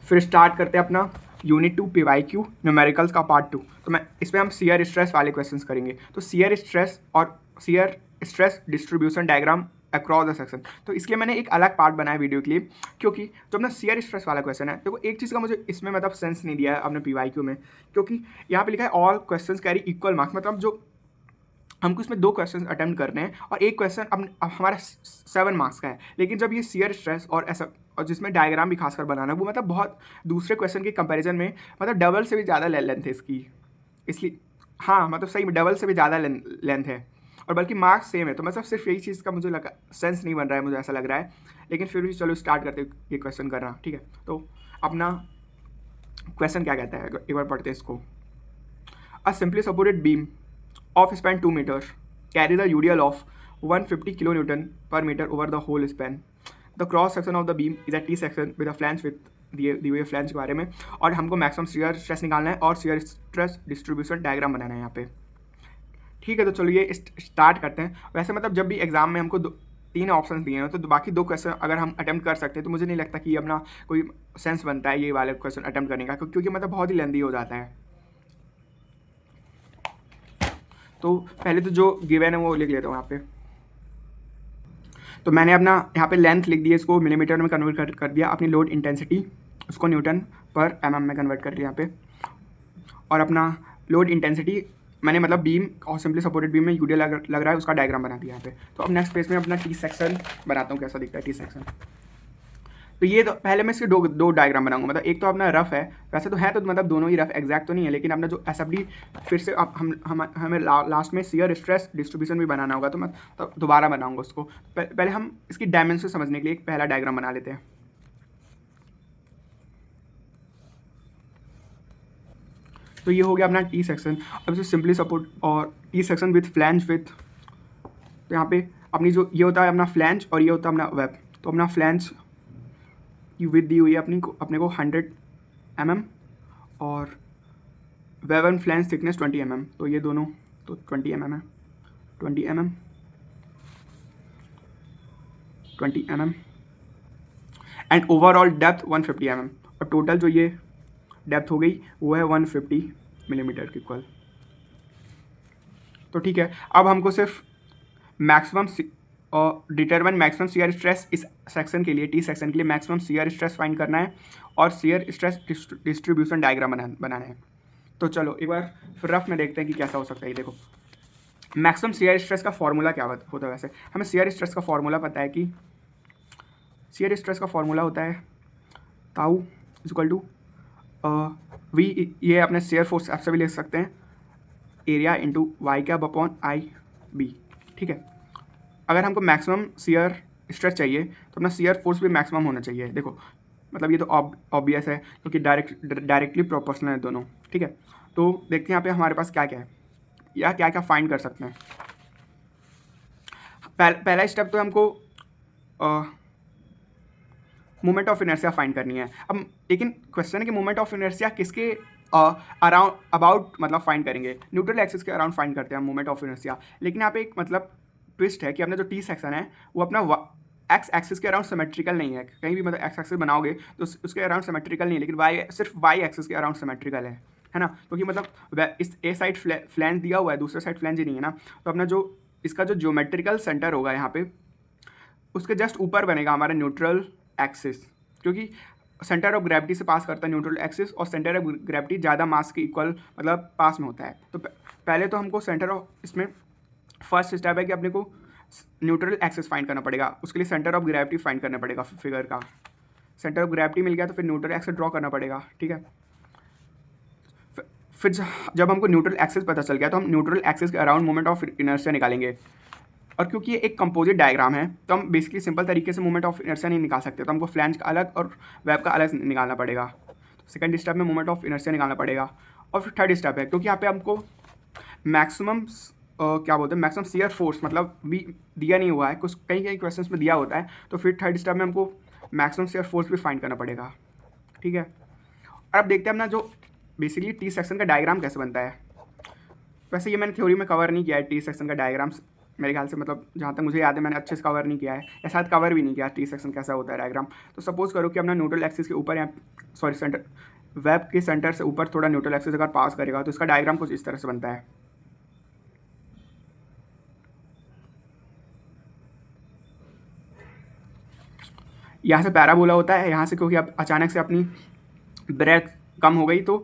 फिर स्टार्ट करते हैं अपना यूनिट 2 PYQ न्यूमेरिकल्स का पार्ट 2। तो मैं इसमें हम शियर स्ट्रेस वाले क्वेश्चंस करेंगे। तो शियर स्ट्रेस और shear stress distribution diagram across the section, तो इसलिए मैंने एक अलग पार्ट बनाया वीडियो के लिए, क्योंकि जो अपना शियर स्ट्रेस वाला क्वेश्चन है, देखो एक चीज़ का मुझे इसमें मतलब सेंस नहीं दिया है अपने PYQ में, क्योंकि यहाँ पे लिखा है all questions carry equal marks, मतलब जो हमको इसमें 2 क्वेश्चन अटेम्प्ट करने हैं और एक क्वेश्चन अब हमारा 7 मार्क्स का है। लेकिन जब ये शियर स्ट्रेस और ऐसा और जिसमें डायग्राम भी खासकर बनाना है, वो मतलब बहुत दूसरे क्वेश्चन के कंपैरिजन में मतलब डबल से भी ज़्यादा लेंथ है इसकी, इसलिए हाँ मतलब सही में डबल से भी ज़्यादा लेंथ है, और बल्कि मार्क्स सेम है। तो मतलब सिर्फ यही चीज़ का मुझे लगा सेंस नहीं बन रहा है, मुझे ऐसा लग रहा है। लेकिन फिर भी चलो स्टार्ट करते ये क्वेश्चन करना, ठीक है। तो अपना क्वेश्चन क्या कहता है एक बार पढ़ते हैं इसको। A simply supported beam of span 2 meters carry the UDL of 150 kilonewton per meter over the whole span. The cross section of the beam is a T section with a flange with दिए हुए flange के बारे में, और हमको maximum shear stress निकालना है और शियर स्ट्रेस डिस्ट्रीब्यूशन डायग्राम बनाना है यहाँ पे, ठीक है। तो चलो ये स्टार्ट करते हैं। वैसे मतलब जब भी एग्जाम में हमको 3 ऑप्शन दिए हैं, तो बाकी 2 क्वेश्चन अगर हम अटेम्प्ट कर सकते हैं, तो मुझे नहीं लगता कि अपना कोई सेंस बनता है ये वाले क्वेश्चन अटेम्प्ट करने का, क्योंकि मतलब बहुत ही लेंदी हो जाता है। तो पहले तो जो गिवन है वो लिख लेता हूँ यहाँ पे। तो मैंने अपना यहाँ पे लेंथ लिख दिया, इसको मिलीमीटर में कन्वर्ट कर दिया, अपनी लोड इंटेंसिटी उसको न्यूटन पर mm में कन्वर्ट कर दिया यहाँ पे, और अपना लोड इंटेंसिटी मैंने मतलब बीम और सिंपली सपोर्टेड बीम में यूडीएल लग रहा है उसका डायग्राम बना दिया यहाँ पे। तो अब नेक्स्ट पेज में अपना टी सेक्शन बनाता हूँ, कैसा दिखता है टी सेक्शन। तो ये तो पहले मैं इसके दो डायग्राम बनाऊंगा, मतलब एक तो अपना रफ है, वैसे तो है तो मतलब दोनों ही रफ, एग्जैक्ट तो नहीं है, लेकिन अपना जो एसएफडी फिर से अब हमें लास्ट में शियर स्ट्रेस डिस्ट्रीब्यूशन भी बनाना होगा, तो मैं तो दोबारा बनाऊंगा उसको। पहले हम इसकी डायमेंशन समझने के लिए एक पहला डायग्राम बना लेते हैं। तो ये हो गया अपना टी सेक्शन। अब इसे सिंपली सपोर्ट और T section with flange with, तो यहाँ पे अपनी जो ये होता है अपना फ्लैंज और ये होता है अपना वेब। तो अपना फ्लैंज की विथ दी हुई है अपने को 100 mm और web and flange thickness 20 mm। तो ये दोनों तो 20 mm है, 20 mm 20 mm and overall depth 150 mm, और टोटल जो ये डेप्थ हो गई वो है 150 मिलीमीटर के इक्वल। तो ठीक है, अब हमको सिर्फ मैक्सिमम और डिटरमाइन मैक्सिमम शियर स्ट्रेस इस सेक्शन के लिए, टी सेक्शन के लिए मैक्सिमम शियर स्ट्रेस फाइंड करना है और शियर स्ट्रेस डिस्ट्रीब्यूशन डायग्राम बनाना है। तो चलो एक बार फिर रफ में देखते हैं कि कैसा हो सकता है। ये देखो मैक्सिमम शियर स्ट्रेस का फॉर्मूला क्या होता है। वैसे हमें शियर स्ट्रेस का फॉर्मूला पता है कि शियर स्ट्रेस का फॉर्मूला होता है ताऊ इक्वल टू वी, ये अपने शियर फोर्स ऐसे भी लिख सकते हैं, area into y cap upon I b, ठीक है। अगर हमको मैक्सिमम शियर स्ट्रेस चाहिए तो अपना शियर फोर्स भी मैक्सिमम होना चाहिए। देखो मतलब ये तो ऑब्वियस है क्योंकि डायरेक्टली प्रोपोर्शनल है दोनों, ठीक है। तो देखते हैं यहाँ पे हमारे पास क्या क्या है या क्या क्या फाइंड कर सकते हैं। पहला स्टेप तो हमको मोमेंट ऑफ इनर्शिया फाइंड करनी है। अब लेकिन क्वेश्चन है कि मोमेंट ऑफ इनर्शिया किसके अराउंड अबाउट मतलब फाइंड करेंगे, न्यूट्रल एक्सिस के अराउंड फाइंड करते हैं मोमेंट ऑफ इनर्शिया। लेकिन यहाँ पे एक मतलब ट्विस्ट है कि अपना जो टी सेक्शन है वो अपना एक्स एक्सिस के अराउंड सिमेट्रिकल नहीं है। कहीं भी मतलब एक्स एक्सिस बनाओगे तो उसके अराउंड सिमेट्रिकल नहीं है, लेकिन सिर्फ वाई एक्सिस के अराउंड सिमेट्रिकल है ना। क्योंकि मतलब इस ए साइड फ्लैंज दिया हुआ है, दूसरे साइड फ्लैंज ही नहीं है ना। तो अपना जो इसका जो ज्योमेट्रिकल सेंटर होगा यहाँ पे उसके जस्ट ऊपर बनेगा हमारा न्यूट्रल एक्सिस, क्योंकि सेंटर ऑफ ग्रेविटी से पास करता है न्यूट्रल एक्सिस, और सेंटर ऑफ ग्रेविटी ज़्यादा मास के इक्वल मतलब पास में होता है। तो पहले तो हमको सेंटर ऑफ, इसमें फर्स्ट स्टेप है कि अपने को न्यूट्रल एक्सिस फाइंड करना पड़ेगा, उसके लिए सेंटर ऑफ ग्रेविटी फाइंड करना पड़ेगा। फिगर का सेंटर ऑफ ग्रेविटी मिल गया तो फिर न्यूट्रल एक्सिस ड्रॉ करना पड़ेगा, ठीक है। फिर जब हमको न्यूट्रल एक्सिस पता चल गया तो हम न्यूट्रल एक्सिस के अराउंड मोमेंट ऑफ इनर्शिया निकालेंगे। और क्योंकि ये एक कंपोजिट डायग्राम है तो हम बेसिकली सिंपल तरीके से मोमेंट ऑफ इनर्शिया नहीं निकाल सकते, तो हमको फ्लैंज का अलग और वेब का अलग निकालना पड़ेगा। तो सेकंड स्टेप में मोमेंट ऑफ इनर्शिया निकालना पड़ेगा। और फिर थर्ड स्टेप है क्योंकि यहाँ पे हमको मैक्सिमम क्या बोलते हैं मैक्सिमम शियर फोर्स मतलब भी दिया नहीं हुआ है, कुछ कई क्वेश्चंस में दिया होता है, तो फिर थर्ड स्टेप में हमको मैक्सिमम शियर फोर्स भी फाइंड करना पड़ेगा, ठीक है। और अब देखते हैं अपना जो बेसिकली टी सेक्शन का डायग्राम कैसे बनता है। वैसे ये मैंने थ्योरी में कवर नहीं किया है टी सेक्शन का डायग्राम मेरे ख्याल से, मतलब जहाँ तक मुझे याद है मैंने अच्छे से कवर नहीं किया है, या शायद कवर भी नहीं किया टी सेक्शन कैसा होता है डायग्राम। तो सपोज करो कि अपना न्यूट्रल एक्सिस के ऊपर, या सॉरी सेंटर, वेब के सेंटर से ऊपर थोड़ा न्यूट्रल एक्सिस अगर पास करेगा तो इसका डायग्राम कुछ इस तरह से बनता है। यहाँ से पैराबोला होता है, यहाँ से क्योंकि अब अचानक से अपनी ब्रेथ कम हो गई तो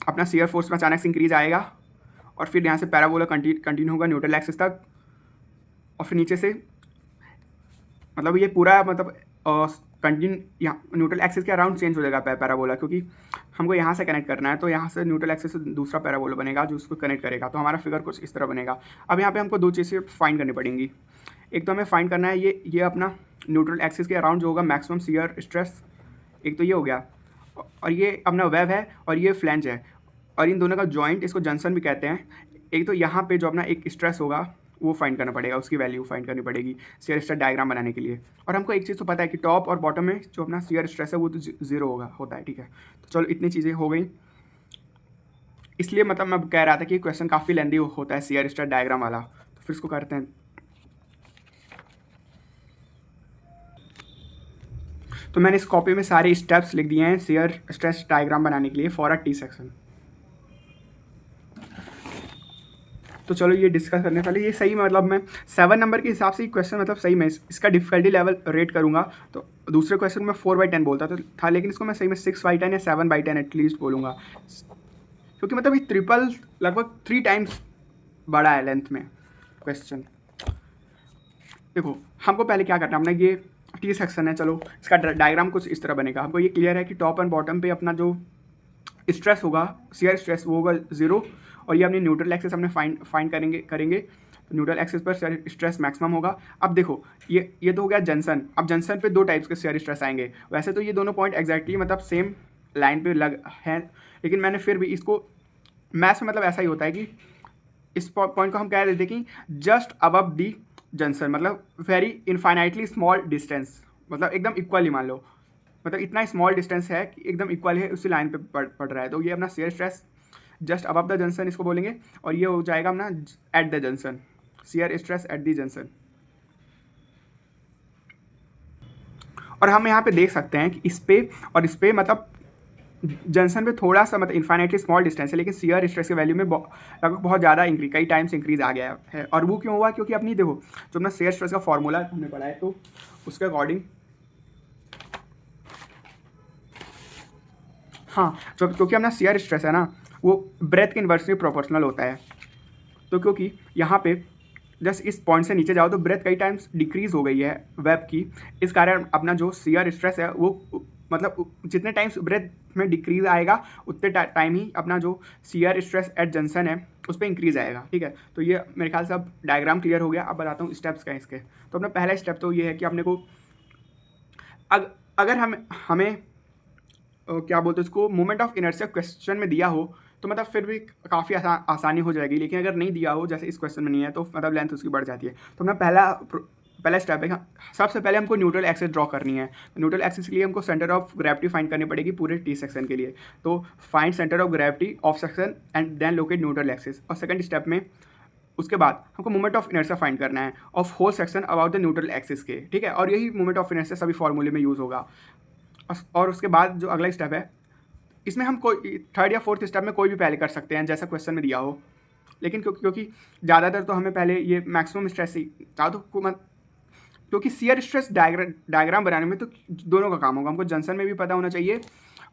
अपना शियर फोर्स में अचानक से इंक्रीज आएगा, और फिर यहाँ से पैराबोला कंटिन्यू होगा न्यूट्रल एक्सिस तक, और फिर नीचे से मतलब ये पूरा मतलब कंटिन्यू यहाँ न्यूट्रल एक्सिस के अराउंड चेंज हो जाएगा पैराबोला, क्योंकि हमको यहाँ से कनेक्ट करना है, तो यहाँ से न्यूट्रल एक्सिस से दूसरा पैराबोला बनेगा जो उसको कनेक्ट करेगा। तो हमारा फिगर कुछ इस तरह बनेगा। अब यहाँ पे हमको दो चीज़ें फाइंड करनी पड़ेंगी। एक तो हमें फाइंड करना है ये अपना न्यूट्रल एक्सिस के अराउंड जो होगा मैक्सिमम शियर स्ट्रेस, एक तो ये हो गया, और ये अपना वेब है और ये फ्लैंज है, और इन दोनों का जॉइंट, इसको जंक्शन भी कहते हैं। एक तो यहाँ पे जो अपना एक स्ट्रेस होगा वो फाइंड करना पड़ेगा, उसकी वैल्यू फाइंड करनी पड़ेगी शियर स्ट्रेस डायग्राम बनाने के लिए। और हमको एक चीज़ तो पता है कि टॉप और बॉटम में जो अपना शियर स्ट्रेस है वो तो 0 होता है, ठीक है। तो चलो इतनी चीज़ें हो गई, इसलिए मतलब मैं कह रहा था कि क्वेश्चन काफ़ी लेंदी होता है शियर स्ट्रेस डायग्राम वाला। तो फिर इसको करते हैं। तो मैंने इस कॉपी में सारे स्टेप्स लिख दिए हैं शियर स्ट्रेस डायग्राम बनाने के लिए फॉर अ टी सेक्शन। तो चलो ये डिस्कस करने वाले, ये सही मतलब मैं 7 नंबर के हिसाब से ये क्वेश्चन मतलब सही में इसका डिफिकल्टी लेवल रेट करूँगा तो दूसरे क्वेश्चन में 4/10 बोलता तो था, लेकिन इसको मैं सही में 6/10 या 7/10 एटलीस्ट बोलूँगा, क्योंकि मतलब ये ट्रिपल लगभग 3 टाइम्स बड़ा है लेंथ में क्वेश्चन। देखो हमको पहले क्या करना है, हमने ये टी सेक्शन है, चलो इसका डायग्राम कुछ इस तरह बनेगा। हमको ये क्लियर है कि टॉप एंड बॉटम पे अपना जो स्ट्रेस होगा शियर स्ट्रेस वो होगा 0, और ये अपनी न्यूट्रल एक्सिस हमने फाइंड करेंगे तो न्यूट्रल एक्सिस पर शियर स्ट्रेस मैक्सिमम होगा। अब देखो ये तो हो गया जंक्शन। अब जंक्शन पे 2 टाइप्स के शियर स्ट्रेस आएंगे। वैसे तो ये दोनों पॉइंट एग्जैक्टली मतलब सेम लाइन पे लग हैं, लेकिन मैंने फिर भी इसको मैथ्स में मतलब ऐसा ही होता है कि इस पॉइंट को हम कह देते कि जस्ट अबव दी जंक्शन, मतलब वेरी इनफाइनाइटली स्मॉल डिस्टेंस, मतलब एकदम इक्वली मान लो, मतलब इतना स्मॉल डिस्टेंस है कि एकदम इक्वल है, उसी लाइन पे पड़ रहा है। तो ये अपना shear stress just above the junction इसको बोलेंगे, और ये हो जाएगा अपना at the junction, shear stress at the junction. और हम यहाँ पे देख सकते हैं कि इस पे और इस पे मतलब जंक्शन पे थोड़ा सा मतलब इन्फाइनाइटली स्मॉल डिस्टेंस है, लेकिन शियर स्ट्रेस के वैल्यू में लगभग बहुत ज़्यादा इंक्रीज, कई टाइम्स इंक्रीज आ गया है। और वो क्यों हुआ, क्योंकि अपनी देखो जो अपना शियर स्ट्रेस का फॉर्मूला हमने पढ़ा है, तो उसके अकॉर्डिंग हाँ, जो क्योंकि अपना शियर स्ट्रेस है ना वो ब्रेथ के इन्वर्सली प्रोपोर्शनल होता है। तो क्योंकि यहाँ पे जस्ट इस पॉइंट से नीचे जाओ तो ब्रेथ कई टाइम्स डिक्रीज हो गई है वेब की, इस कारण अपना जो शियर स्ट्रेस है वो मतलब जितने टाइम्स ब्रेथ में डिक्रीज आएगा उतने टाइम ही अपना जो शियर स्ट्रेस एट जंक्शन है उस पर इंक्रीज आएगा, ठीक है। तो ये मेरे ख्याल से अब डायग्राम क्लियर हो गया। अब बताता हूँ स्टेप्स क्या है इसके। तो अपना पहला स्टेप तो ये है कि अपने को अगर हमें क्या बोलते हैं उसको, मोमेंट ऑफ इनर्शिया क्वेश्चन में दिया हो तो मतलब फिर भी काफ़ी आसानी हो जाएगी, लेकिन अगर नहीं दिया हो जैसे इस क्वेश्चन में नहीं है तो मतलब लेंथ उसकी बढ़ जाती है। तो अपना पहला स्टेप है, सबसे पहले हमको न्यूट्रल एक्सिस ड्रॉ करनी है। न्यूट्रल एक्सिस के लिए हमको सेंटर ऑफ ग्रेविटी फाइंड करनी पड़ेगी पूरे टी सेक्शन के लिए। तो find centre of gravity of section and then locate neutral axis. और सेकंड स्टेप में उसके बाद हमको मोमेंट ऑफ इनर्शिया फाइंड करना है of whole section about the neutral axis के, ठीक है। और यही मोमेंट ऑफ इनर्शिया सभी फॉर्मूले में यूज़ होगा। और उसके बाद जो अगला स्टेप है, इसमें हम कोई 3rd या 4th स्टेप में कोई भी पहले कर सकते हैं जैसा क्वेश्चन में दिया हो, लेकिन क्योंकि ज़्यादातर तो हमें पहले ये मैक्सिमम स्ट्रेस ही क्योंकि शियर स्ट्रेस डायग्राम बनाने में तो दोनों का काम होगा, हमको जंक्शन में भी पता होना चाहिए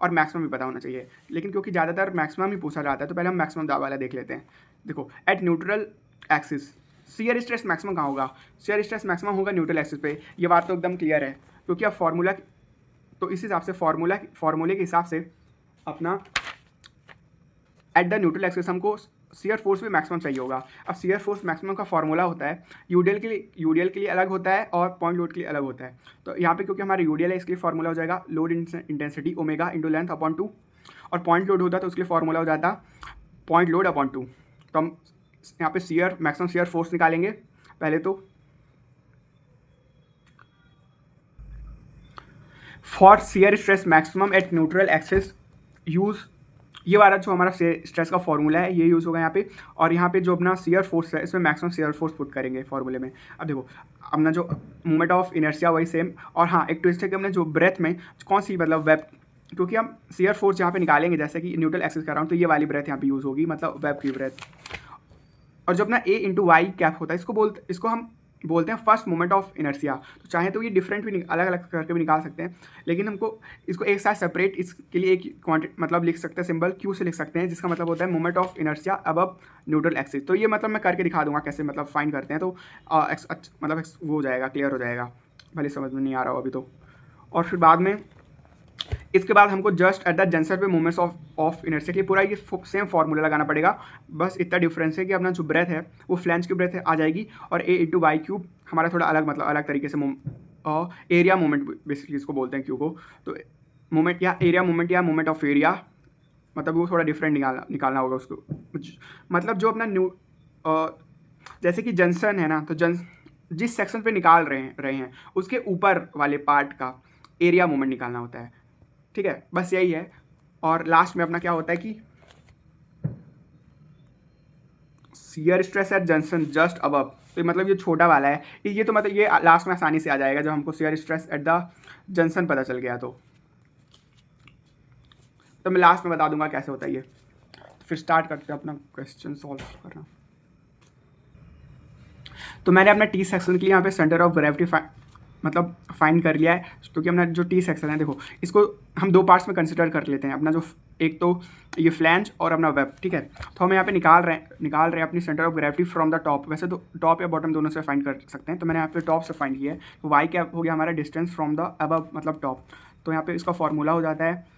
और मैक्सिमम भी पता होना चाहिए, लेकिन क्योंकि ज़्यादातर मैक्सिमम ही पूछा जाता है तो पहले हम मैक्सिमम वाला देख लेते हैं। देखो at neutral axis shear stress maximum कहाँ होगा, शियर स्ट्रेस मैक्सिमम होगा न्यूट्रल एक्सिस पे। ये बात तो एकदम क्लियर है, क्योंकि अब फार्मूला तो इस हिसाब से फार्मूले के हिसाब से अपना एट द न्यूट्रल एक्सिस हमको शियर फोर्स भी मैक्सिमम चाहिए होगा। अब शियर फोर्स मैक्सिमम का फॉर्मूला होता है यूडीएल के लिए अलग होता है और पॉइंट लोड के लिए अलग होता है। तो यहाँ पे क्योंकि हमारा यूडीएल है इसके लिए फॉर्मूला हो जाएगा load intensity omega into length upon 2, और पॉइंट लोड होता है तो उसके लिए फॉर्मूला हो जाता पॉइंट लोड अपॉन 2। तो हम यहाँ पे मैक्सिमम शियर फोर्स निकालेंगे पहले तो। For shear stress maximum at neutral axis use ये वाला जो हमारा स्ट्रेस का फॉर्मूला है ये यूज़ होगा यहाँ पे, और यहाँ पे जो अपना शियर फोर्स है इसमें मैक्सिमम शियर फोर्स पुट करेंगे फॉर्मूले में। अब देखो अपना जो मोमेंट ऑफ इनर्शिया वही सेम, और हाँ एक ट्विस्ट है कि हमने जो ब्रेथ में कौन सी मतलब वेब, क्योंकि हम शियर फोर्स यहाँ पे निकालेंगे जैसे कि न्यूट्रल एक्सिस कर रहा हूँ, तो ये वाली ब्रेथ यहाँ पे यूज़ होगी, मतलब वेब की ब्रेथ। और जो अपना ए इंटू वाई कैप होता है इसको हम बोलते हैं फर्स्ट मोमेंट ऑफ इनर्शिया। तो चाहे तो ये डिफरेंट भी अलग अलग करके भी निकाल सकते हैं, लेकिन हमको इसको एक साथ सेपरेट इसके लिए एक क्वांटिटी मतलब लिख सकते हैं, सिंबल क्यू से लिख सकते हैं, जिसका मतलब होता है moment of inertia above neutral axis. तो ये मतलब मैं करके दिखा दूंगा कैसे मतलब फाइंड करते हैं, तो मतलब वो हो जाएगा, क्लियर हो जाएगा, भले समझ में नहीं आ रहा हो अभी तो। और फिर बाद में इसके बाद हमको जस्ट एट द जंक्शन पे मोमेंट्स ऑफ इनर्शिया के लिए पूरा ये सेम फार्मूला लगाना पड़ेगा। बस इतना डिफरेंस है कि अपना जो ब्रेथ है वो फ्लैंज की ब्रेथ आ जाएगी, और ए इंटू वाई क्यूब हमारा थोड़ा अलग मतलब अलग तरीके से एरिया मोमेंट बेसिकली इसको बोलते हैं क्यू को। तो मोमेंट या एरिया मोमेंट या मोमेंट ऑफ एरिया, मतलब वो थोड़ा डिफरेंट निकालना होगा उसको। मतलब जो अपना जैसे कि जंक्शन है ना, तो जिस सेक्शन पे निकाल रहे हैं उसके ऊपर वाले पार्ट का एरिया मोमेंट निकालना होता है, ठीक है, बस यही है। और लास्ट में अपना क्या होता है कि shear stress at junction just above, तो मतलब ये छोटा वाला है, ये तो मतलब ये लास्ट में आसानी से आ जाएगा जब हमको shear stress at the junction पता चल गया तो मैं लास्ट में बता दूंगा कैसे होता है ये। तो फिर स्टार्ट करते हैं अपना क्वेश्चन सॉल्व करना। तो मैंने अपना टी सेक्शन के लिए यहाँ पे सेंटर ऑफ ग्रेविटी मतलब फाइंड कर लिया है, क्योंकि अपना जो टी सेक्शन है देखो इसको हम दो पार्ट्स में कंसिडर कर लेते हैं, अपना जो एक तो ये फ्लैंज और अपना वेब, ठीक है। तो हम यहाँ पे निकाल रहे हैं अपनी centre of gravity from the top. वैसे तो टॉप या बॉटम दोनों से फाइंड कर सकते हैं, तो मैंने यहाँ पे टॉप से फाइंड किया है। तो वाई क्या हो गया हमारा डिस्टेंस फ्रॉम द अबव मतलब टॉप। तो यहाँ पे इसका फॉर्मूला हो जाता है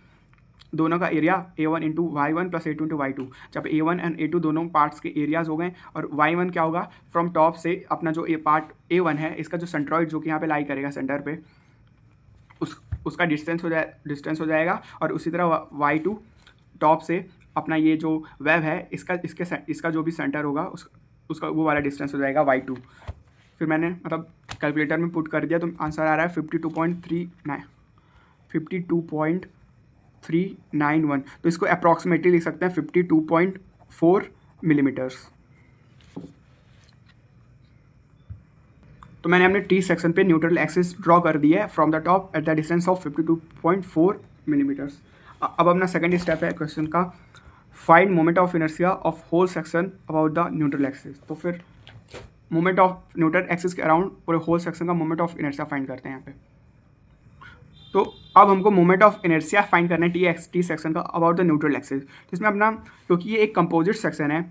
दोनों का area A1 into Y1 plus A2 into Y2। जब A1 एंड A2 दोनों पार्ट्स के एरियाज हो गए, और Y1 क्या होगा फ्रॉम टॉप से अपना जो पार्ट A1 है इसका जो सेंट्रॉइड जो कि यहाँ पे लाई करेगा सेंटर पे उसका डिस्टेंस हो जाएगा। और उसी तरह Y2 टॉप से अपना ये जो वेब है इसका जो भी सेंटर होगा उसका वो वाला डिस्टेंस हो जाएगा Y2। फिर मैंने मतलब कैलकुलेटर में पुट कर दिया तो आंसर आ रहा है 52.391। तो इसको अप्रॉक्सीमेटली लिख सकते हैं 52.4 मिलीमीटर्स। तो मैंने अपने टी सेक्शन पे न्यूट्रल एक्सिस ड्रॉ कर दिया है from the top at the distance of 52.4 millimetres. अब अपना सेकंड स्टेप है क्वेश्चन का, find moment of inertia of whole section about the neutral axis. तो फिर मोमेंट ऑफ न्यूट्रल एक्सिस के अराउंड पूरे होल सेक्शन का मोमेंट ऑफ इनर्शिया फाइंड करते हैं यहाँ पे। तो अब हमको मोमेंट ऑफ इनर्शिया फाइंड करना है टी सेक्शन का अबाउट द न्यूट्रल एक्सिस। तो इसमें अपना क्योंकि ये एक कंपोजिट सेक्शन है,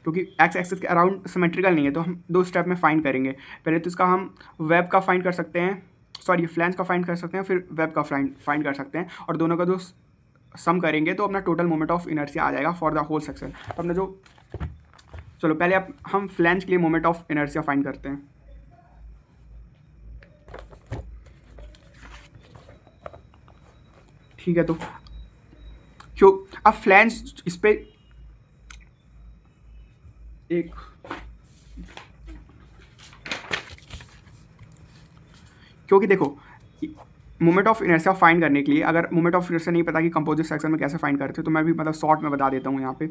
क्योंकि एक्स एक्सिस के अराउंड सिमेट्रिकल नहीं है, तो हम दो स्टेप में फाइंड करेंगे। पहले तो इसका हम वेब का फाइंड कर सकते हैं, सॉरी फ्लैंज का फाइंड कर सकते हैं, फिर वेब का फाइंड कर सकते हैं, और दोनों का जो सम करेंगे तो अपना टोटल मोमेंट ऑफ इनर्शिया आ जाएगा फॉर द होल सेक्शन। तो अपना जो चलो पहले हम फ्लैंज के लिए मोमेंट ऑफ इनर्शिया फाइंड करते हैं। ठीक है, तो क्यों अब फ्लैंज इस पे एक क्योंकि देखो मोमेंट ऑफ इनर्शिया फाइंड करने के लिए अगर मोमेंट ऑफ इनर्शिया नहीं पता कि कंपोजिट सेक्शन में कैसे फाइंड करते, तो मैं भी मतलब शॉर्ट में बता देता हूँ यहाँ पे।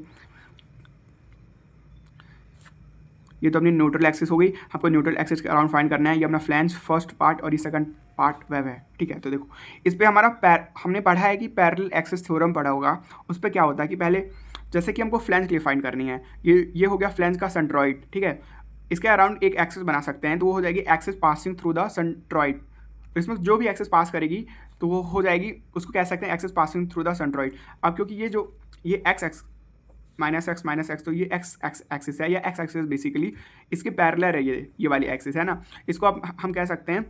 ये तो अपनी न्यूट्रल एक्सिस हो गई, हमको न्यूट्रल एक्सिस के अराउंड फाइंड करना है। ये अपना फ्लैंज फर्स्ट पार्ट और ये सेकंड पार्ट वेब है, ठीक है। तो देखो इस पर हमारा हमने पढ़ा है कि पैरेलल एक्सिस थ्योरम पढ़ा होगा। उस पर क्या होता है कि पहले जैसे कि हमको फ्लैंज के लिए फाइंड करनी है, ये हो गया फ्लैंज का सेंट्रॉइड, ठीक है। इसके अराउंड एक एक्सिस बना सकते हैं, तो वो हो जाएगी axis passing through the centroid. इसमें जो भी एक्सिस पास करेगी तो वो हो जाएगी, उसको कह सकते हैं axis passing through the centroid. अब क्योंकि ये एक्स माइनस एक्स, तो ये एक्स एक्सिस है, या एक्स एक्सिस बेसिकली इसके पैरेलल है, ये वाली एक्सिस है ना, इसको अब हम कह सकते हैं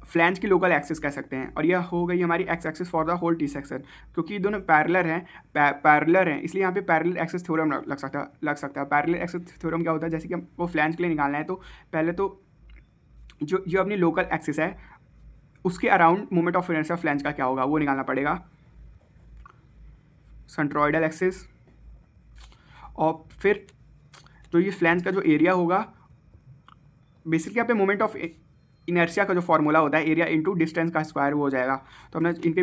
फ्लैंज की लोकल एक्सिस कह सकते हैं। और यह हो गई हमारी x axis for the whole T section. क्योंकि ये दोनों पैरेलल हैं इसलिए यहाँ पे पैरेलल एक्सिस थ्योरम लग सकता है। पैरेलल एक्सिस थ्योरम क्या होता है, जैसे कि हमको फ्लैंज के लिए निकालना है, तो पहले तो जो अपनी लोकल एक्सिस है उसके around moment of inertia flange का क्या होगा वो निकालना पड़ेगा, सेंट्रॉइडल एक्सिस। और फिर जो ये फ्लैंज का जो एरिया होगा, बेसिकली यहाँ पे मोमेंट ऑफ इनर्शिया का जो फॉर्मूला होता है एरिया इंटू डिस्टेंस का स्क्वायर वो हो जाएगा। तो हमने इनके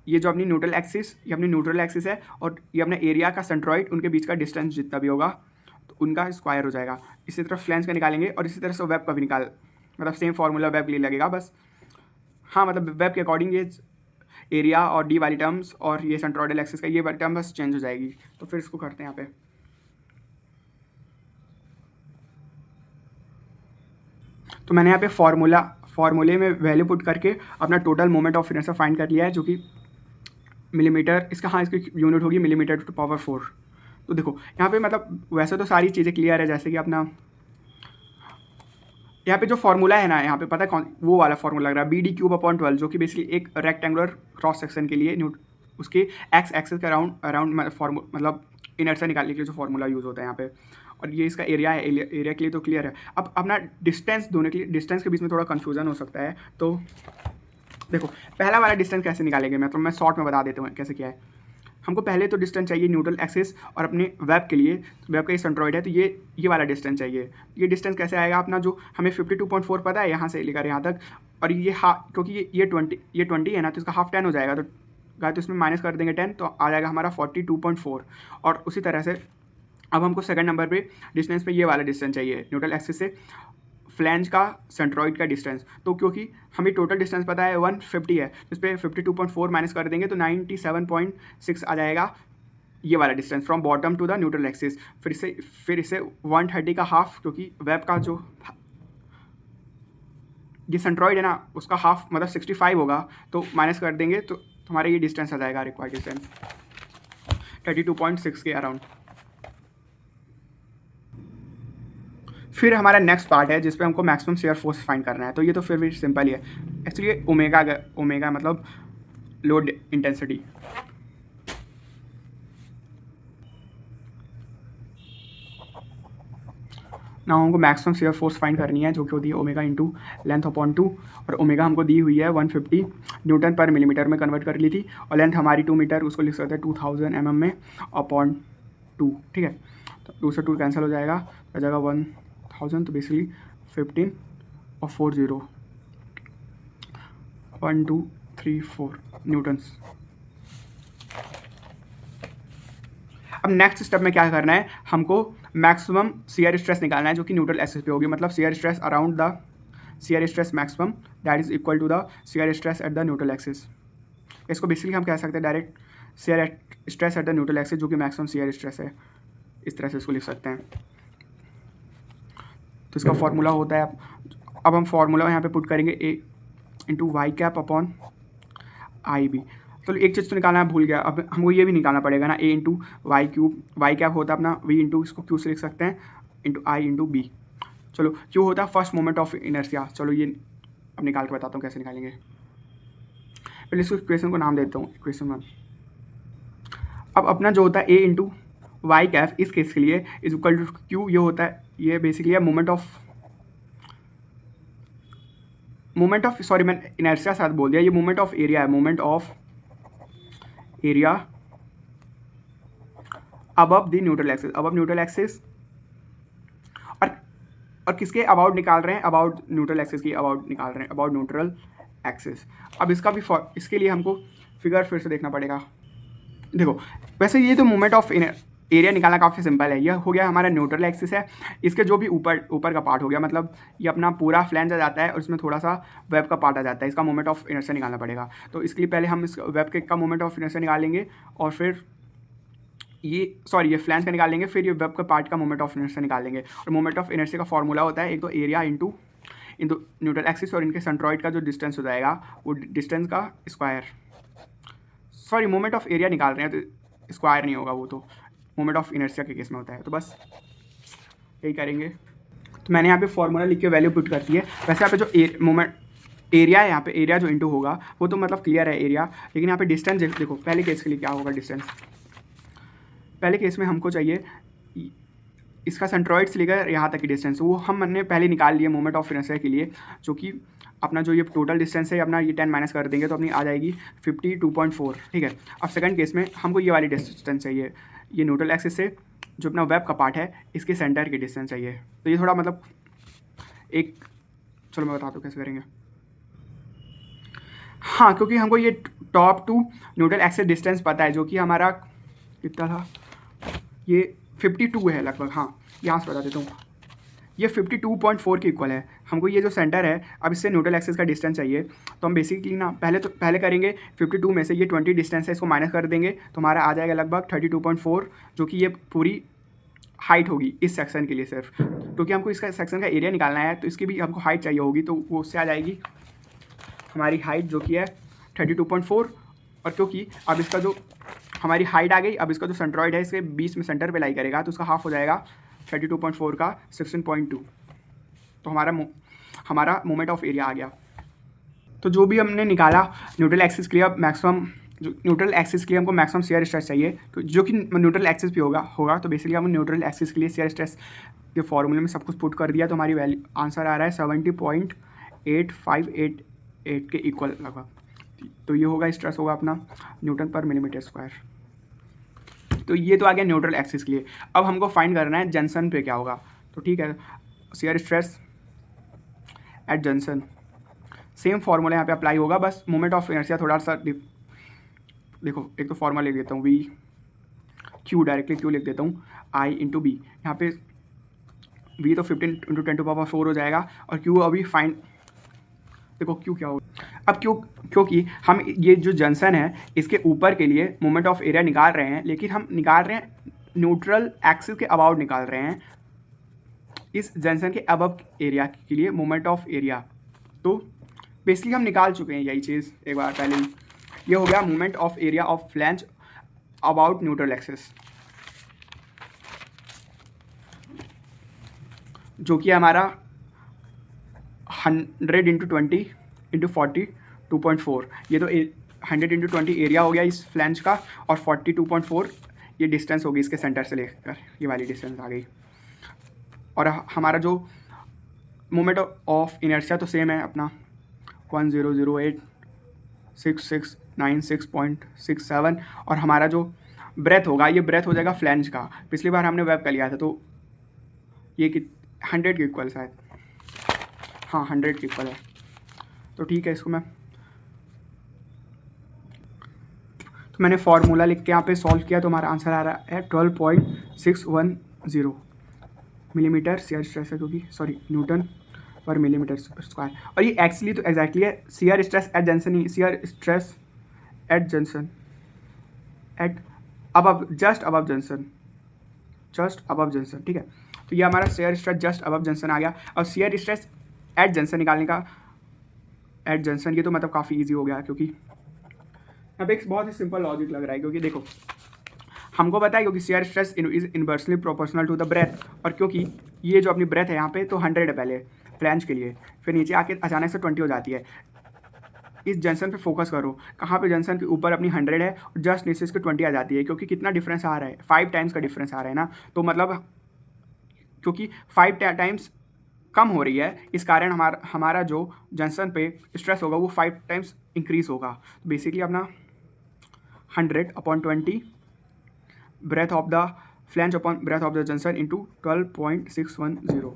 ये जो अपनी न्यूट्रल एक्सिस, ये अपनी न्यूट्रल एक्सिस है, और ये अपना एरिया का सेंट्रॉइड, उनके बीच का डिस्टेंस जितना भी होगा तो उनका स्क्वायर हो जाएगा। इसी तरह फ्लैंज का निकालेंगे और इसी तरह से वेब का भी मतलब सेम फार्मूला वेब के लिए लगेगा बस। हाँ, मतलब वेब के अकॉर्डिंग ये एरिया और डी वाली टर्म्स और ये सेंट्रॉइडल एक्सिस का ये वाली टर्म बस चेंज हो जाएगी। तो फिर इसको करते हैं यहाँ पे। तो मैंने यहाँ पे फार्मूले में वैल्यू पुट करके अपना total moment of inertia find कर लिया है, जो कि मिलीमीटर, इसकी यूनिट होगी मिलीमीटर टू पावर 4। तो देखो यहाँ पे मतलब वैसे तो सारी चीज़ें क्लियर है, जैसे कि अपना यहाँ पे जो फार्मूला है ना, यहाँ पे पता है कौन, वो वाला फार्मूला लग रहा है BD³/12, जो कि बेसिकली एक रेक्टेंगुलर क्रॉस सेक्शन के लिए उसके एक्स एक्सिस के अराउंड मतलब इनर्शिया निकालने के लिए जो फार्मूला यूज़ होता है यहाँ पे। और ये इसका एरिया है, एरिया के लिए तो क्लियर है। अब अपना डिस्टेंस दोनों के लिए, डिस्टेंस के बीच में थोड़ा कन्फ्यूजन हो सकता है। तो देखो पहला वाला डिस्टेंस कैसे निकालेंगे, मतलब मैं शॉर्ट में बता देता हूँ कैसे क्या है। हमको पहले तो डिस्टेंस चाहिए न्यूट्रल एक्सिस और अपने वेब के लिए, वेब का ये सेंट्रॉइड है, तो ये वाला डिस्टेंस चाहिए। ये डिस्टेंस कैसे आएगा अपना, जो हमें 52.4 पता है यहाँ से लेकर यहाँ तक, और ये क्योंकि ये 20 है ना, तो इसका हाफ 10 हो जाएगा, तो इसमें माइनस कर देंगे 10, तो आ जाएगा हमारा 42.4। और उसी तरह से अब हमको सेकंड नंबर पे डिस्टेंस पे ये वाला डिस्टेंस चाहिए न्यूट्रल एक्सिस से फ्लैंज का सेंट्रॉइड का डिस्टेंस। तो क्योंकि हमें टोटल डिस्टेंस पता है 150 है, इस पर 52.4 माइनस कर देंगे तो 97.6 आ जाएगा ये वाला distance from bottom to the neutral axis. फिर इसे 130 का हाफ, क्योंकि वेब का जो ये सेंट्रॉइड है ना उसका हाफ मतलब 65 होगा, तो माइनस कर देंगे तो हमारा ये डिस्टेंस आ जाएगा रिक्वायर्ड डिस्टेंस 32.6 के अराउंड। फिर हमारा नेक्स्ट पार्ट है जिसपे हमको मैक्सिमम शियर फोर्स फाइंड करना है। तो ये तो फिर भी सिंपल ही है एक्चुअली, ओमेगा मतलब लोड इंटेंसिटी। ना हमको मैक्सिमम शियर फोर्स फाइंड करनी है, जो कि होती है ओमेगा इंटू लेंथ अपॉन 2, और ओमेगा हमको दी हुई है 150 न्यूटन पर मिलीमीटर में कन्वर्ट कर ली थी, और लेंथ हमारी 2 मीटर, उसको लिख सकते हैं 2000 mm में अपॉन 2। ठीक है, तो 2 से 2 कैंसिल हो जाएगा, आ जाएगा 1000, तो बेसिकली 15 और 40 1 2 3 4 न्यूटन्स। अब नेक्स्ट स्टेप में क्या करना है, हमको मैक्सिमम शियर स्ट्रेस निकालना है, जो कि न्यूट्रल एक्सिस पे होगी, मतलब shear stress around the shear stress maximum that is equal to the shear stress at the neutral axis. इसको बेसिकली हम कह सकते हैं direct shear stress at the neutral axis, जो कि मैक्सिमम शियर स्ट्रेस है, इस तरह से इसको लिख सकते हैं। तो इसका फार्मूला होता है, अब हम फार्मूला यहाँ पे पुट करेंगे A into y cap upon I b. तो एक चीज़ तो निकालना भूल गया, अब हमको ये भी निकालना पड़ेगा ना, A into y cube, y cap होता है अपना V इंटू, इसको क्यू से लिख सकते हैं, इंटू आई इंटू बी। चलो क्यू होता है फर्स्ट मोमेंट ऑफ इनर्शिया। चलो ये अब निकाल के बताता हूँ कैसे निकालेंगे। पहले इसको इक्वेशन को नाम देता हूँ, इक्वेशन 1। अब अपना जो होता है A इंटू वाई कैप इस केस के लिए इज इक्वल टू क्यू, ये होता है, ये बेसिकली है मोमेंट ऑफ सॉरी मैंने इनर्शिया साथ बोल दिया, ये मोमेंट ऑफ एरिया है, moment of area above the neutral axis, above neutral axis, और किसके अबाउट निकाल रहे हैं, अबाउट न्यूट्रल एक्सिस की अबाउट निकाल रहे हैं, अबाउट न्यूट्रल एक्सिस। अब इसका भी इसके लिए हमको फिगर फिर से देखना पड़ेगा। देखो वैसे ये तो मोमेंट ऑफ एरिया निकालना काफ़ी सिंपल है, यह हो गया हमारा न्यूट्रल एक्सिस है, इसके जो भी ऊपर का पार्ट हो गया, मतलब ये अपना पूरा फ्लैंज आ जाता है और इसमें थोड़ा सा वेब का पार्ट आ जाता है, इसका मोमेंट ऑफ इनर्शिया निकालना पड़ेगा। तो इसके लिए पहले हम इस वेब के का मोमेंट ऑफ इनर्शिया निकालेंगे, और फिर ये फ्लैंज का निकालेंगे, फिर ये वेब का पार्ट का मोमेंट ऑफ इनर्शिया निकालेंगे। और मोमेंट ऑफ इनर्शिया का फॉर्मूला होता है एक तो एरिया इंटू न्यूट्रल एक्सिस और इनके सेंट्रॉइड का जो डिस्टेंस हो जाएगा वो डिस्टेंस का square, sorry moment of area निकाल रहे हैं तो स्क्वायर नहीं होगा, वो तो मोमेंट ऑफ इनर्शिया के केस में होता है। तो बस यही करेंगे। तो मैंने यहाँ पे फॉर्मूला लिख के वैल्यू पुट करती है। वैसे यहाँ पे जो मोमेंट एरिया है, यहाँ पे एरिया जो इंटू होगा वो तो मतलब क्लियर है एरिया, लेकिन यहाँ पे डिस्टेंस देखो पहले केस के लिए क्या होगा डिस्टेंस। पहले केस में हमको चाहिए इसका सेंट्रॉइड से लेकर यहाँ तक की डिस्टेंस, वो हमने पहले निकाल लिया मोमेंट ऑफ इनर्शिया के लिए, जो कि अपना जो ये टोटल डिस्टेंस है अपना ये 10 माइनस कर देंगे तो अपनी आ जाएगी 52.4। ठीक है, अब सेकंड केस में हमको ये वाली डिस्टेंस चाहिए, ये न्यूट्रल एक्सिस से जो अपना वेब का पार्ट है इसके सेंटर की डिस्टेंस चाहिए। तो ये थोड़ा मतलब चलो मैं बताता हूँ कैसे करेंगे। हाँ, क्योंकि हमको ये top to neutral axis distance पता है, जो कि हमारा कितना था, ये 52 है लगभग। हाँ, यहाँ से बता देता हूँ, ये 52.4 के इक्वल है। हमको ये जो सेंटर है, अब इससे न्यूट्रल एक्सिस का डिस्टेंस चाहिए, तो हम बेसिकली ना पहले करेंगे 52 में से ये 20 डिस्टेंस है, इसको माइनस कर देंगे, तो हमारा आ जाएगा लगभग 32.4, जो कि ये पूरी हाइट होगी इस सेक्शन के लिए सिर्फ, क्योंकि हमको इसका सेक्शन का एरिया निकालना है, तो इसकी भी हमको हाइट चाहिए होगी, तो वो उससे आ जाएगी हमारी हाइट, जो कि है 32.4। और क्योंकि अब इसका जो हमारी हाइट आ गई, अब इसका जो सेंट्रॉइड है इसके बीच में सेंटर पे लाई करेगा, तो उसका हाफ हो जाएगा 32.4 का 16.2, तो हमारा मोमेंट ऑफ एरिया आ गया। तो जो भी हमने निकाला न्यूट्रल एक्सिस के लिए, अब मैक्सिमम जो न्यूट्रल एक्सिस के लिए हमको मैक्सिमम शियर स्ट्रेस चाहिए, तो जो कि न्यूट्रल एक्सिस भी होगा तो बेसिकली हम न्यूट्रल एक्सिस के लिए शियर स्ट्रेस के फॉर्मूले में सब कुछ पुट कर दिया, तो हमारी वैल्यू आंसर आ रहा है 70.8588 के इक्वल लगभग। तो ये होगा स्ट्रेस होगा अपना न्यूटन पर मिलीमीटर स्क्वायर। तो ये तो आ गया न्यूट्रल एक्सिस के लिए। अब हमको फाइंड करना है जंक्शन पे क्या होगा। तो ठीक है, shear stress at junction, same formula यहाँ पे अप्लाई होगा, बस मोमेंट ऑफ इनर्शिया थोड़ा सा देखो, एक तो फॉर्मूला लिख देता हूँ, वी क्यू, डायरेक्टली क्यू लिख देता हूँ, आई इंटू बी। यहाँ पे वी तो 15 × 10⁴ हो जाएगा, और क्यू अभी फाइंड, देखो क्यू क्या होगा अब, क्योंकि हम ये जो जंक्शन है इसके ऊपर के लिए मोमेंट ऑफ एरिया निकाल रहे हैं, लेकिन हम निकाल रहे हैं न्यूट्रल एक्सिस के अबाउट निकाल रहे हैं, इस जंक्शन के अबव एरिया के लिए मोमेंट ऑफ एरिया। तो बेसिकली हम निकाल चुके हैं यही चीज़ एक बार पहले ही। ये हो गया moment of area of flange about neutral axis, जो कि हमारा 100 × 20 × 40 2.4, ये तो 100 × 20 एरिया हो गया इस फ्लैंज का, और 42.4 ये डिस्टेंस होगी इसके सेंटर से लेकर, ये वाली डिस्टेंस आ गई। और हमारा जो मोमेंट ऑफ इनर्शिया तो सेम है अपना 10086696.67, और हमारा जो ब्रेथ होगा, ये ब्रेथ हो जाएगा फ्लैंज का। पिछली बार हमने वेब का लिया था, तो ये 100 के इक्वल शायद, हाँ 100 के इक्वल है। तो ठीक है, इसको मैंने फॉर्मूला लिख के यहाँ पे सॉल्व किया, तो हमारा आंसर आ रहा है 12.610 मिलीमीटर शियर स्ट्रेस है, क्योंकि न्यूटन पर मिलीमीटर स्क्वायर। और ये एक्चुअली तो एग्जैक्टली है शियर स्ट्रेस एट जंक्शन ही, shear stress at junction at above, just above junction, ठीक है। तो ये हमारा shear stress just above junction आ गया। और शियर स्ट्रेस एट जंक्शन निकालने का, एट जंक्शन, ये तो मतलब काफ़ी ईजी हो गया, क्योंकि यहाँ पे एक बहुत ही सिंपल लॉजिक लग रहा है, क्योंकि देखो हमको पता है क्योंकि shear stress is inversely proportional to the breadth, और क्योंकि ये जो अपनी ब्रेथ है यहाँ पे तो 100 है पहले फ्लैंज के लिए, फिर नीचे आके अचानक से 20 हो जाती है। इस जंक्शन पे फोकस करो, कहाँ पे जंक्शन के ऊपर अपनी 100 है और जस्ट नीचे इसके 20 आ जाती है, क्योंकि कितना डिफरेंस आ रहा है, 5 टाइम्स का डिफरेंस आ रहा है ना, तो मतलब क्योंकि 5 टाइम्स कम हो रही है, इस कारण हमारा जो जंक्शन पे स्ट्रेस होगा वो 5 टाइम्स इंक्रीज होगा। तो बेसिकली अपना 100/20 breadth of the flange upon breadth of the junction into 12.610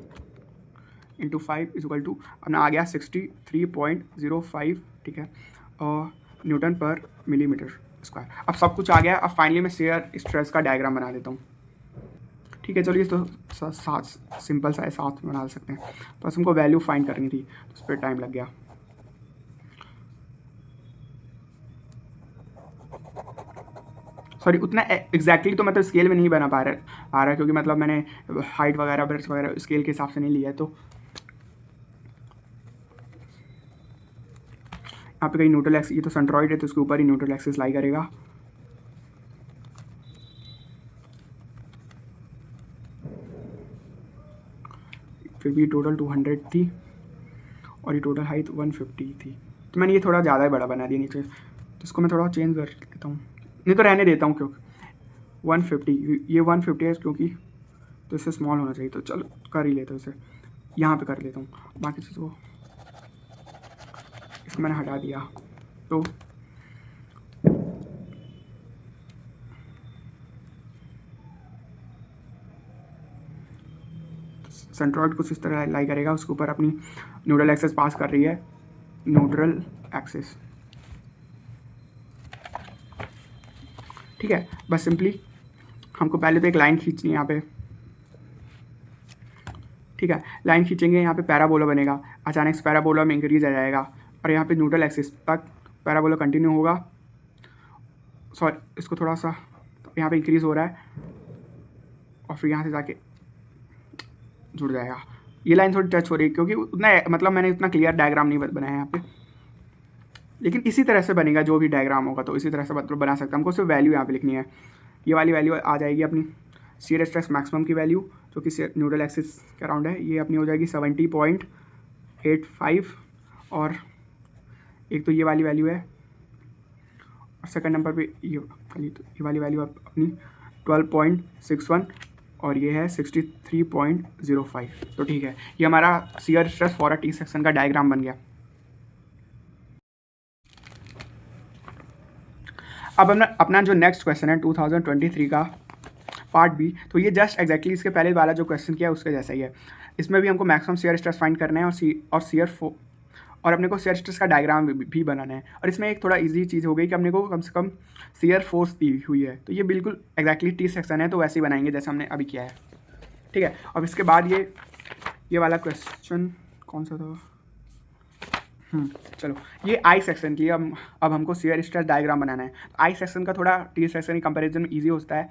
into 5 is equal to अपना आ गया 63.05, ठीक है, और न्यूटन पर मिलीमीटर स्क्वायर। अब सब कुछ आ गया। अब फाइनली मैं शियर स्ट्रेस का डायग्राम बना देता हूँ। ठीक है, चलिए, तो साथ सिंपल सा है, साथ बना सकते हैं। तो बस हमको वैल्यू फाइंड करनी थी, तो उस पर टाइम लग गया। उतना एग्जैक्टली तो मतलब स्केल में नहीं बना पा रहा क्योंकि मतलब मैंने हाइट वगैरह ब्रेथ वगैरह स्केल के हिसाब से नहीं लिया है। तो यहाँ पे कहीं न्यूट्रल एक्सिस, ये तो सेंट्रॉइड है तो उसके ऊपर ही न्यूट्रल एक्सिस लाई करेगा। फिर भी टोटल 200 थी और ये टोटल हाइट 150 थी, तो मैंने ये थोड़ा ज़्यादा ही बड़ा बना दिया नीचे, तो इसको मैं थोड़ा चेंज कर लेता हूँ, नहीं तो रहने देता हूँ, क्योंकि 150, ये 150 है क्योंकि, तो इससे स्मॉल होना चाहिए, तो चलो कर ही लेता हूँ इसे, यहाँ पे कर लेता हूँ। बाकी चीज़ को इसको मैंने हटा दिया। तो सेंट्रॉइड कुछ इस तरह लाई करेगा, उसके ऊपर अपनी न्यूट्रल एक्सिस पास कर रही है, न्यूट्रल एक्सिस ठीक है, बस सिंपली हमको पहले तो एक लाइन खींचनी है यहाँ पे, ठीक है, लाइन खींचेंगे, यहाँ पे पैराबोला बनेगा, अचानक से पैराबोला में इंक्रीज आ जाएगा और यहाँ पे न्यूट्रल एक्सिस तक पैराबोला कंटिन्यू होगा, सॉरी इसको थोड़ा सा यहाँ पे इंक्रीज हो रहा है और फिर यहाँ से जाके जुड़ जाएगा। ये लाइन थोड़ी टच हो रही है क्योंकि उतना मतलब मैंने इतना क्लियर डायग्राम नहीं बनाया यहाँ पे, लेकिन इसी तरह से बनेगा जो भी डायग्राम होगा, तो इसी तरह से मतलब बना सकते हैं। हमको सिर्फ वैल्यू यहाँ पे लिखनी है, ये वाली वैल्यू आ जाएगी अपनी शियर स्ट्रेस मैक्सिमम की वैल्यू जो कि न्यूट्रल एक्सिस के अराउंड है, ये अपनी हो जाएगी 70.85 और एक तो ये वाली वैल्यू है और सेकंड नंबर पे ये वाली वैल्यू अपनी 12.61 और ये है 63.05। तो ठीक है, ये हमारा shear stress for a T section का डायग्राम बन गया। अब अपना जो नेक्स्ट क्वेश्चन है 2023 का पार्ट बी, तो ये जस्ट एग्जैक्टली इसके पहले वाला जो क्वेश्चन किया है उसके जैसा ही है। इसमें भी हमको मैक्सिमम शियर स्ट्रेस फाइंड करना है और अपने को शियर स्ट्रेस का डायग्राम भी बनाना है। और इसमें एक थोड़ा इजी चीज़ हो गई कि अपने को कम से कम शियर फोर्स दी हुई है, तो ये बिल्कुल एग्जैक्टली टी सेक्शन है, तो वैसे ही बनाएंगे जैसे हमने अभी किया है, ठीक है। अब इसके बाद ये वाला क्वेश्चन कौन सा था, चलो ये आई सेक्शन के लिए अब हमको शियर स्ट्रेस डायग्राम बनाना है। आई सेक्शन का थोड़ा टी सेक्शन की कंपैरिजन में ईजी होता है।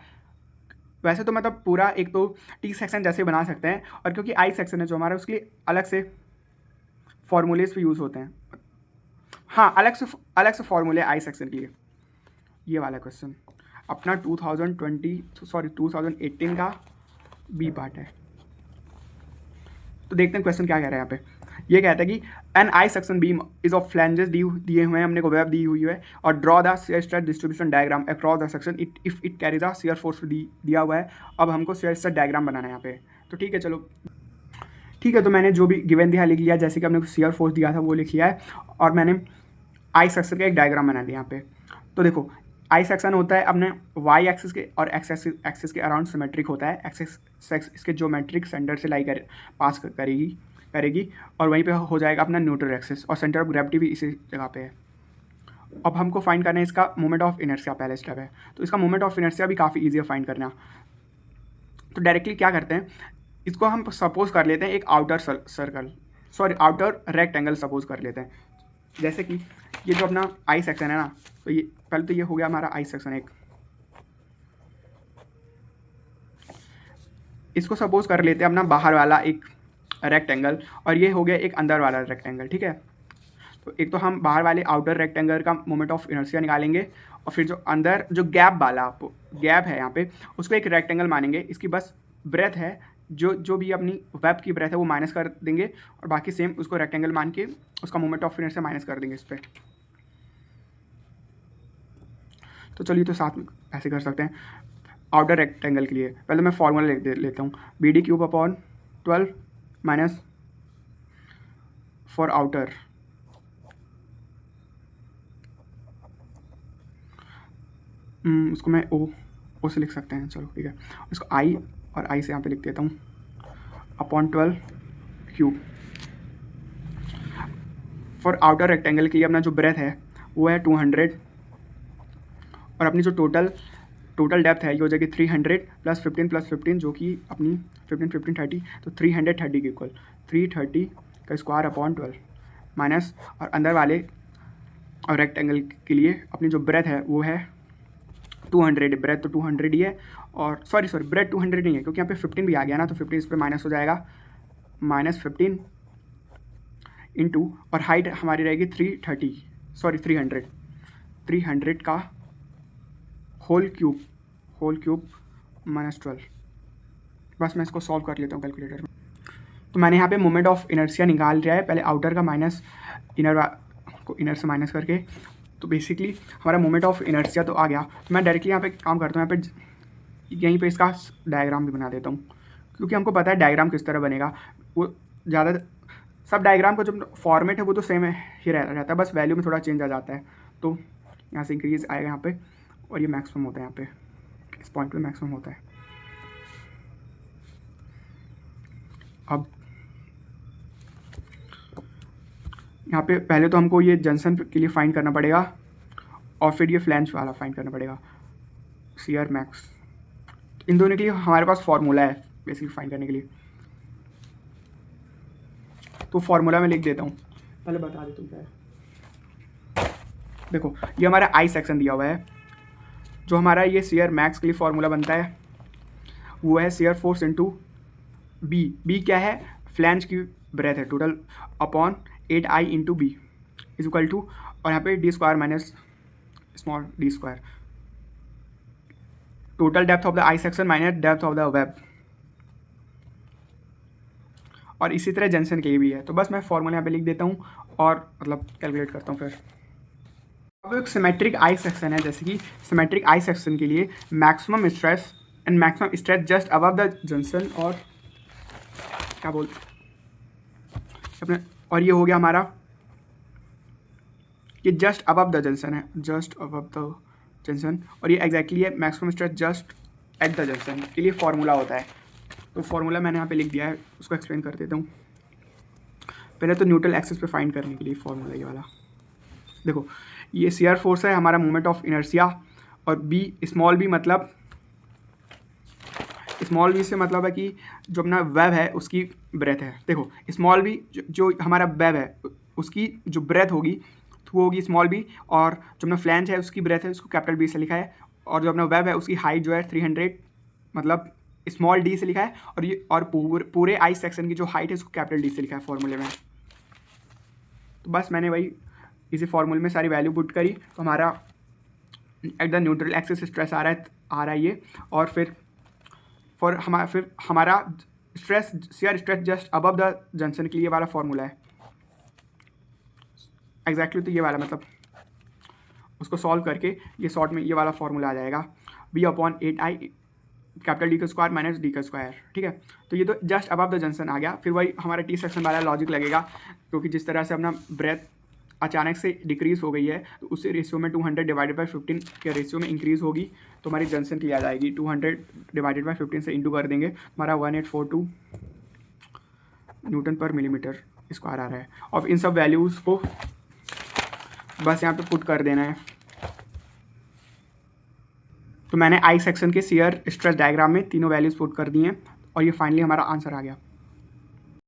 वैसे तो मतलब पूरा एक तो टी सेक्शन जैसे बना सकते हैं, और क्योंकि आई सेक्शन है जो हमारा, उसके लिए अलग से फॉर्मूलेज भी यूज़ होते हैं। हाँ, अलग से फॉर्मूले आई सेक्शन के लिए। ये वाला क्वेश्चन अपना 2018 का बी पार्ट है। तो देखते हैं क्वेश्चन क्या कह रहा है यहाँ पे। ये कहता है कि an I section beam is of flanges दिए हुए हैं, हमने को वेब दी हुई है, और draw the shear stress distribution diagram across the section if it carries a shear force दिया हुआ है। अब हमको शियर स्ट्रेस डायग्राम बनाना है यहाँ पे। तो ठीक है, चलो ठीक है, तो मैंने जो भी गिवन दिया लिख लिया, जैसे कि हमने शियर फोर्स दिया था वो लिख लिया है, और मैंने आई सेक्शन का एक डायग्राम बना दिया यहाँ पे। तो देखो आई सेक्शन होता है अपने वाई एक्सिस के और एक्स एक्सिस के अराउंड सिमेट्रिक होता है। एक्सिस इसके ज्योमेट्रिक सेंटर से पास करेगी और वहीं पे हो जाएगा अपना न्यूट्रल एक्सिस, और सेंटर ऑफ ग्रेविटी भी इसी जगह पे है। अब हमको फाइंड करना है इसका मोमेंट ऑफ इनर्शिया, पहले स्टेप है। तो इसका मोमेंट ऑफ इनर्शिया भी काफ़ी ईजी है फाइंड करना। तो डायरेक्टली क्या करते हैं, इसको हम सपोज कर लेते हैं एक आउटर रेक्टेंगल सपोज कर लेते हैं। जैसे कि ये जो अपना आई सेक्शन है ना, तो ये पहले तो ये हो गया हमारा आई सेक्शन एक, इसको सपोज कर लेते हैं अपना बाहर वाला एक रेक्टेंगल, और ये हो गया एक अंदर वाला रेक्टेंगल, ठीक है। तो एक तो हम बाहर वाले आउटर रेक्टेंगल का मोमेंट ऑफ इनर्शिया निकालेंगे, और फिर जो अंदर जो गैप है यहाँ पे, उसको एक रेक्टेंगल मानेंगे। इसकी बस ब्रेथ है, जो भी अपनी वेब की ब्रेथ है वो माइनस कर देंगे, और बाकी सेम उसको रेक्टेंगल मान के उसका मोमेंट ऑफ इनर्शिया माइनस कर देंगे इस पर। तो चलिए, तो साथ में ऐसे कर सकते हैं आउटर रेक्टेंगल के लिए। पहले मैं फॉर्मूला लिख लेता हूँ, BD³/12 माइनस फॉर आउटर उसको मैं ओ से लिख सकते हैं, चलो ठीक है। इसको आई और आई से यहाँ पे लिख देता हूँ /12³ फॉर आउटर रेक्टेंगल के लिए अपना जो ब्रेथ है वो है 200, और अपनी जो टोटल डेप्थ है ये हो जाएगी 300 + 15 जो कि अपनी 15 30, तो 330 के इक्वल 330 का स्क्वायर /12 माइनस, और अंदर वाले और रेक्टेंगल के लिए अपनी जो ब्रेथ है वो है 200। ब्रेथ तो 200 ही है, और सॉरी ब्रेथ 200 नहीं है क्योंकि यहाँ पे 15 भी आ गया ना, तो 15 इस पर माइनस हो जाएगा, -15 इंटू, और हाइट हमारी रहेगी 300 का होल क्यूब -12। बस मैं इसको सॉल्व कर लेता हूँ कैलकुलेटर में। तो मैंने यहाँ पे मोमेंट ऑफ इनर्शिया निकाल लिया है, पहले आउटर का माइनस इनर से माइनस करके। तो बेसिकली हमारा मोमेंट ऑफ इनर्शिया तो आ गया। तो मैं डायरेक्टली यहाँ पे काम करता हूँ, यहीं पे इसका डायग्राम भी बना देता हूँ, क्योंकि हमको पता है डायग्राम किस तरह बनेगा। वो ज़्यादा सब डायग्राम का जो फॉर्मेट है वो तो सेम ही रहता है, बस वैल्यू में थोड़ा चेंज आ जाता है। तो यहाँ से इंक्रीज आएगा यहाँ पे, और ये मैक्सिमम होता है यहाँ पे, इस पॉइंट पे मैक्सिमम होता है। अब यहाँ पे पहले तो हमको ये जंक्शन के लिए फाइंड करना पड़ेगा, और फिर ये फ्लैंज वाला फाइंड करना पड़ेगा। सीआर मैक्स, इन दोनों के लिए हमारे पास फॉर्मूला है बेसिकली फाइंड करने के लिए। तो फॉर्मूला मैं लिख देता हूँ, पहले बता देता हूँ क्या है। देखो ये हमारा आई सेक्शन दिया हुआ है, जो हमारा ये सीआर मैक्स के लिए फॉर्मूला बनता है वो है सीआर फोर्स इंटू बी। बी क्या है, फ्लैंज की ब्रेथ है total, upon 8I into b is equal to, और यहाँ पे D square minus small d square, total depth of the I section minus depth of the web, और इसी तरह जंक्शन के लिए भी है। तो बस मैं फॉर्मूला यहाँ पे लिख देता हूँ और मतलब कैलकुलेट करता हूँ फिर। अब एक सिमेट्रिक आई सेक्शन है, जैसे कि सिमेट्रिक आई सेक्शन के लिए maximum stress and maximum stress just above the junction, और क्या बोलते अपने, और ये हो गया हमारा, ये जस्ट अबव द जंक्शन है, जस्ट अबव द जंक्शन, और ये एग्जैक्टली है maximum stress just at the junction के लिए फॉर्मूला होता है। तो फॉर्मूला मैंने यहाँ पे लिख दिया है, उसको एक्सप्लेन कर देता हूँ। पहले तो न्यूट्रल एक्सिस पे फाइंड करने के लिए फॉर्मूला ये वाला, देखो ये सीआर फोर्स है हमारा मोमेंट ऑफ इनर्शिया, और बी स्मॉल बी मतलब, स्मॉल बी से मतलब है कि जो अपना वेब है उसकी ब्रेथ है। देखो स्मॉल बी जो हमारा वेब है उसकी जो ब्रेथ होगी तो वो होगी स्मॉल बी, और जो अपना फ्लैंज है उसकी ब्रेथ है उसको कैपिटल बी से लिखा है, और जो अपना वेब है उसकी हाइट जो है 300 मतलब स्मॉल डी से लिखा है, और ये और पूरे आई सेक्शन की जो हाइट है उसको कैपिटल डी से लिखा है फॉर्मूले में। तो बस मैंने वही इसी फॉर्मूले में सारी वैल्यू पुट करी, तो हमारा at the neutral axis stress आ रहा है ये, और फिर हमारा stress CR stress just above the junction के लिए वाला फॉर्मूला है एग्जैक्टली। तो ये वाला मतलब उसको सॉल्व करके ये शॉर्ट में ये वाला फॉर्मूला आ जाएगा, b upon 8I capital D का स्क्वायर माइनस डी का स्क्वायर, ठीक है। तो ये तो जस्ट अबव द जंक्शन आ गया। फिर वही हमारा टी सेक्शन वाला लॉजिक लगेगा, क्योंकि जिस तरह से अपना ब्रेथ अचानक से डिक्रीज हो गई है तो उसी रेशियो में 200 डिवाइडेड बाई 15 के रेशियो में इंक्रीज होगी, तो हमारी जंक्शन की आ जाएगी 200 डिवाइडेड बाई 15 से इंटू कर देंगे, हमारा 1842 न्यूटन पर मिलीमीटर स्क्वायर आ रहा है। और इन सब वैल्यूज़ को बस यहाँ पे पुट कर देना है। तो मैंने आई सेक्शन के सीयर स्ट्रेस डायग्राम में तीनों वैल्यूज़ पुट कर दी हैं, और ये फाइनली हमारा आंसर आ गया।